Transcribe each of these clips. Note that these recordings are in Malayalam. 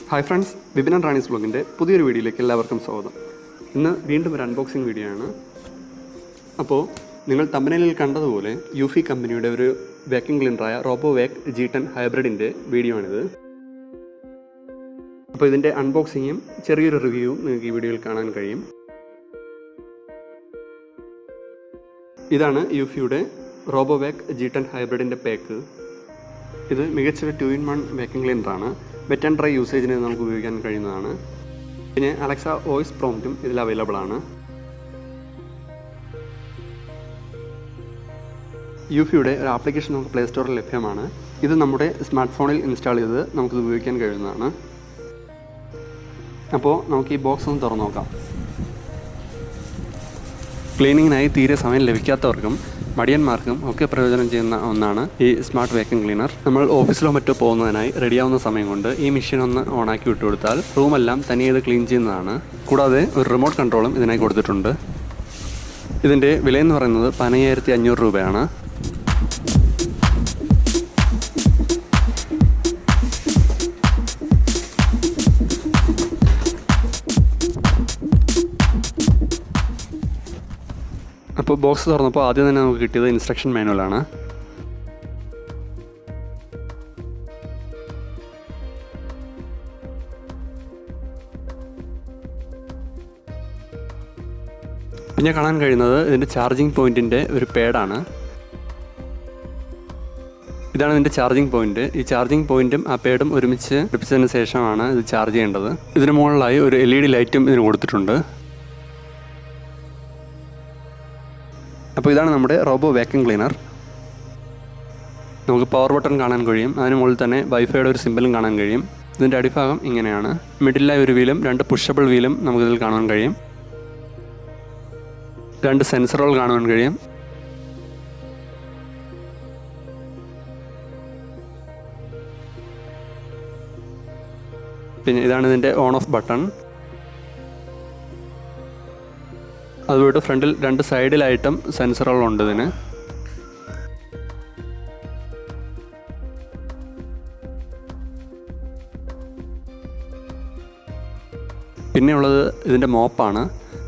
Hi friends, VIBIN and RANI'S vloginte പുതിയൊരു വീഡിയോയിലേക്ക് എല്ലാവർക്കും സ്വാഗതം. ഇന്ന് വീണ്ടും ഒരു അൺബോക്സിംഗ് വീഡിയോ ആണ്. അപ്പോൾ നിങ്ങൾ തമ്പനയിലിൽ കണ്ടതുപോലെ EUFY കമ്പനിയുടെ ഒരു വാക്യൂം ക്ലീനറായ ROBOVAC G10 ഹൈബ്രിഡിൻ്റെ വീഡിയോ ആണിത്. അപ്പോൾ ഇതിൻ്റെ അൺബോക്സിങ്ങും ചെറിയൊരു റിവ്യൂവും നിങ്ങൾക്ക് ഈ വീഡിയോയിൽ കാണാൻ കഴിയും. ഇതാണ് EUFYയുടെ ROBOVAC G10 ഹൈബ്രിഡിൻ്റെ പാക്ക്. ഇത് മികച്ചൊരു 2-in-1 വാക്യൂം ക്ലീനറാണ്. വെറ്റ് ആൻഡ് ഡ്രൈ യൂസേജിന് നമുക്ക് ഉപയോഗിക്കാൻ കഴിയുന്നതാണ്. പിന്നെ അലക്സ വോയിസ് പ്രോംപ്റ്റും ഇതിൽ അവൈലബിൾ ആണ്. EUFYയുടെ ഒരു ആപ്ലിക്കേഷൻ നമുക്ക് പ്ലേ സ്റ്റോറിൽ ലഭ്യമാണ്. ഇത് നമ്മുടെ സ്മാർട്ട് ഫോണിൽ ഇൻസ്റ്റാൾ ചെയ്ത് നമുക്കിത് ഉപയോഗിക്കാൻ കഴിയുന്നതാണ്. അപ്പോൾ നമുക്ക് ഈ ബോക്സ് ഒന്ന് തുറന്നു നോക്കാം. ക്ലീനിങ്ങിനായി തീരെ സമയം ലഭിക്കാത്തവർക്കും മടിയന്മാർക്കും ഒക്കെ പ്രയോജനം ചെയ്യുന്ന ഒന്നാണ് ഈ സ്മാർട്ട് വാക്യൂം ക്ലീനർ. നമ്മൾ ഓഫീസിലോ മറ്റോ പോകുന്നതിനായി റെഡിയാവുന്ന സമയം കൊണ്ട് ഈ മെഷീൻ ഒന്ന് ഓണാക്കി വിട്ടുകൊടുത്താൽ റൂമെല്ലാം തനിയെ ഇത് ക്ലീൻ ചെയ്യുന്നതാണ്. കൂടാതെ ഒരു റിമോട്ട് കൺട്രോളും ഇതിനായി കൊടുത്തിട്ടുണ്ട്. ഇതിൻ്റെ വിലയെന്ന് പറയുന്നത് 15,500 രൂപയാണ്. അപ്പോൾ ബോക്സ് തുറന്നപ്പോൾ ആദ്യം തന്നെ നമുക്ക് കിട്ടിയത് ഇൻസ്ട്രക്ഷൻ മാനുവലാണ്. പിന്നെ കാണാൻ കഴിയുന്നത് ഇതിൻ്റെ ചാർജിങ് പോയിൻറ്റിൻ്റെ ഒരു പാഡാണ്. ഇതാണ് ഇതിൻ്റെ ചാർജിങ് പോയിൻറ്റ്. ഈ ചാർജിങ് പോയിൻറ്റും ആ പാഡും ഒരുമിച്ച് ഘടിപ്പിച്ചതിന് ശേഷമാണ് ഇത് ചാർജ് ചെയ്യേണ്ടത്. ഇതിന് മുകളിലായി ഒരു LED ലൈറ്റും ഇതിന് കൊടുത്തിട്ടുണ്ട്. അപ്പോൾ ഇതാണ് നമ്മുടെ റോബോ വാക്യൂം ക്ലീനർ. നമുക്ക് പവർ ബട്ടൺ കാണാൻ കഴിയും. അതിന് മുകളിൽ തന്നെ വൈഫൈയുടെ ഒരു സിമ്പലും കാണാൻ കഴിയും. ഇതിൻ്റെ അടിഭാഗം ഇങ്ങനെയാണ്. മിഡിലായി ഒരു വീലും 2 പുഷബിൾ വീലും നമുക്കിതിൽ കാണാൻ കഴിയും. 2 സെൻസറുകൾ കാണാൻ കഴിയും. പിന്നെ ഇതാണ് ഇതിൻ്റെ ഓൺ ഓഫ് ബട്ടൺ. അതുപോലെ ഫ്രണ്ടിൽ 2 സൈഡിലായിട്ടും സെൻസറുകളുണ്ട് ഇതിന്. പിന്നെയുള്ളത് ഇതിൻ്റെ മോപ്പാണ്.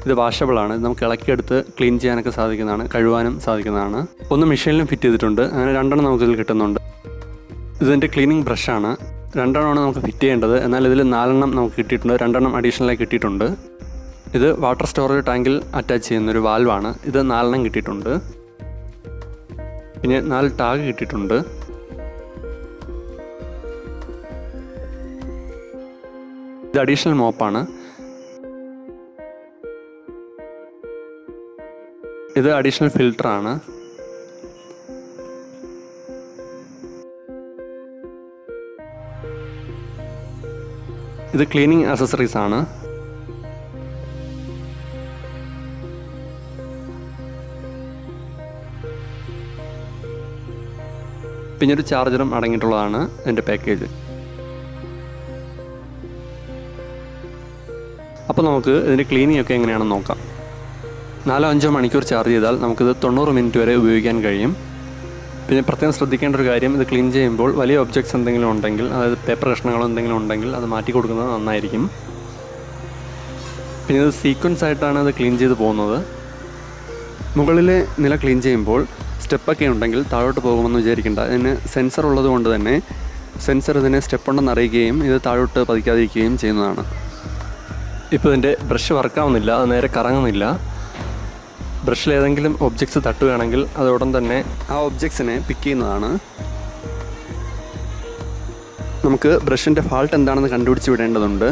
ഇത് വാഷബിളാണ്. ഇത് നമുക്ക് ഇളക്കിയെടുത്ത് ക്ലീൻ ചെയ്യാനൊക്കെ സാധിക്കുന്നതാണ്, കഴുകാനും സാധിക്കുന്നതാണ്. ഒന്ന് മെഷീനിലും ഫിറ്റ് ചെയ്തിട്ടുണ്ട്. അങ്ങനെ 2 നമുക്കിതിൽ കിട്ടുന്നുണ്ട്. ഇതിൻ്റെ ക്ലീനിങ് ബ്രഷാണ്. 2 നമുക്ക് ഫിറ്റ് ചെയ്യേണ്ടത്. എന്നാൽ ഇതിൽ 4 നമുക്ക് കിട്ടിയിട്ടുണ്ട്. 2 അഡീഷണലായി കിട്ടിയിട്ടുണ്ട്. ഇത് വാട്ടർ സ്റ്റോറേജ് ടാങ്കിൽ അറ്റാച്ച് ചെയ്യുന്നൊരു വാൽവാണ്. ഇത് 4 കിട്ടിയിട്ടുണ്ട്. പിന്നെ 4 ടാഗ് കിട്ടിയിട്ടുണ്ട്. ഇത് അഡീഷണൽ മോപ്പാണ്. ഇത് അഡീഷണൽ ഫിൽറ്ററാണ്. ഇത് ക്ലീനിങ് ആക്സസറീസ് ആണ്. പിന്നെ ഒരു ചാർജറും അടങ്ങിയിട്ടുള്ളതാണ് എൻ്റെ പാക്കേജ്. അപ്പോൾ നമുക്ക് ഇതിൻ്റെ ക്ലീനിങ് ഒക്കെ എങ്ങനെയാണെന്ന് നോക്കാം. 4-5 മണിക്കൂർ ചാർജ് ചെയ്താൽ നമുക്കിത് 90 മിനിറ്റ് വരെ ഉപയോഗിക്കാൻ കഴിയും. പിന്നെ പ്രത്യേകം ശ്രദ്ധിക്കേണ്ട ഒരു കാര്യം, ഇത് ക്ലീൻ ചെയ്യുമ്പോൾ വലിയ ഒബ്ജക്ട്സ് എന്തെങ്കിലും ഉണ്ടെങ്കിൽ, അതായത് പേപ്പർ കഷ്ണങ്ങളോ എന്തെങ്കിലും ഉണ്ടെങ്കിൽ അത് മാറ്റി കൊടുക്കുന്നത് നന്നായിരിക്കും. പിന്നെ ഇത് സീക്വൻസ് ആയിട്ടാണ് ഇത് ക്ലീൻ ചെയ്ത് പോകുന്നത്. മുകളിലെ നില ക്ലീൻ ചെയ്യുമ്പോൾ സ്റ്റെപ്പൊക്കെ ഉണ്ടെങ്കിൽ താഴോട്ട് പോകുമെന്ന് വിചാരിക്കേണ്ട. ഇതിന് സെൻസർ ഉള്ളത് കൊണ്ട് തന്നെ സെൻസർ ഇതിനെ സ്റ്റെപ്പുണ്ടെന്ന് അറിയിക്കുകയും ഇത് താഴോട്ട് പതിക്കാതിരിക്കുകയും ചെയ്യുന്നതാണ്. ഇപ്പോൾ ഇതിൻ്റെ ബ്രഷ് വർക്കാവുന്നില്ല, അത് നേരെ കറങ്ങുന്നില്ല. ബ്രഷിൽ ഏതെങ്കിലും ഒബ്ജക്ട്സ് തട്ടുകയാണെങ്കിൽ അത് ഉടൻ തന്നെ ആ ഒബ്ജക്ട്സിനെ പിക്ക് ചെയ്യുന്നതാണ്. നമുക്ക് ബ്രഷിൻ്റെ ഫാൾട്ട് എന്താണെന്ന് കണ്ടുപിടിച്ച് വിടേണ്ടതുണ്ട്.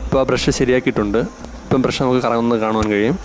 ഇപ്പോൾ ആ ബ്രഷ് ശരിയാക്കിയിട്ടുണ്ട്. ഇപ്പം ബ്രഷ് നമുക്ക് കറങ്ങുന്നത് കാണുവാൻ കഴിയും.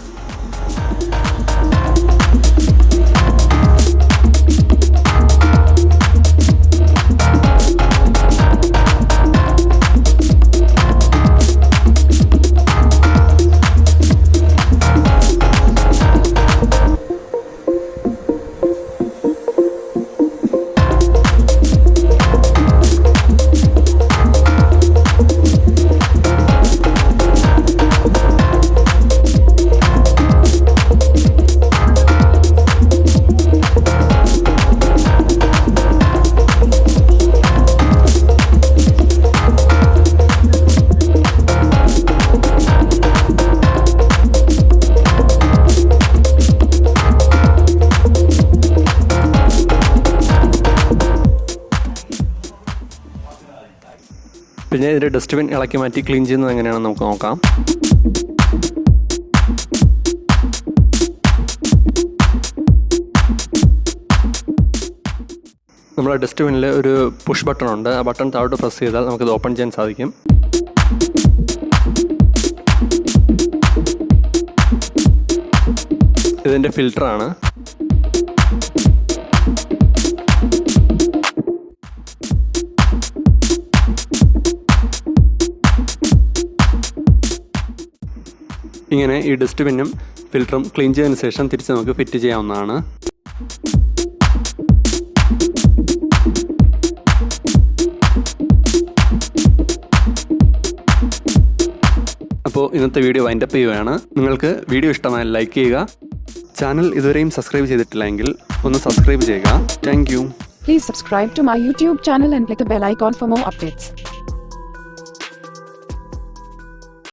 പിന്നെ ഇതിൻ്റെ ഡസ്റ്റ്ബിൻ ഇളക്കി മാറ്റി ക്ലീൻ ചെയ്യുന്നത് എങ്ങനെയാണെന്ന് നമുക്ക് നോക്കാം. നമ്മുടെ ഡസ്റ്റ്ബിനിൽ ഒരു പുഷ് ബട്ടൺ ഉണ്ട്. ആ ബട്ടൺ താഴോട്ട് പ്രസ് ചെയ്താൽ നമുക്കിത് ഓപ്പൺ ചെയ്യാൻ സാധിക്കും. ഇതിൻ്റെ ഫിൽറ്ററാണ്. ഇങ്ങനെ ഈ ഡസ്റ്റ്ബിന്നും ഫിൽറ്ററും ക്ലീൻ ചെയ്തതിന് ശേഷം തിരിച്ച് നമുക്ക് ഫിറ്റ് ചെയ്യാവുന്നതാണ്. അപ്പോൾ ഇന്നത്തെ വീഡിയോ വൈൻഡപ്പ് ചെയ്യുകയാണ്. നിങ്ങൾക്ക് വീഡിയോ ഇഷ്ടമായാൽ ലൈക്ക് ചെയ്യുക. ചാനൽ ഇതുവരെയും സബ്സ്ക്രൈബ് ചെയ്തിട്ടില്ലെങ്കിൽ ഒന്ന് സബ്സ്ക്രൈബ് ചെയ്യുക. Thank you. Please subscribe to my YouTube channel and click the bell icon for more updates.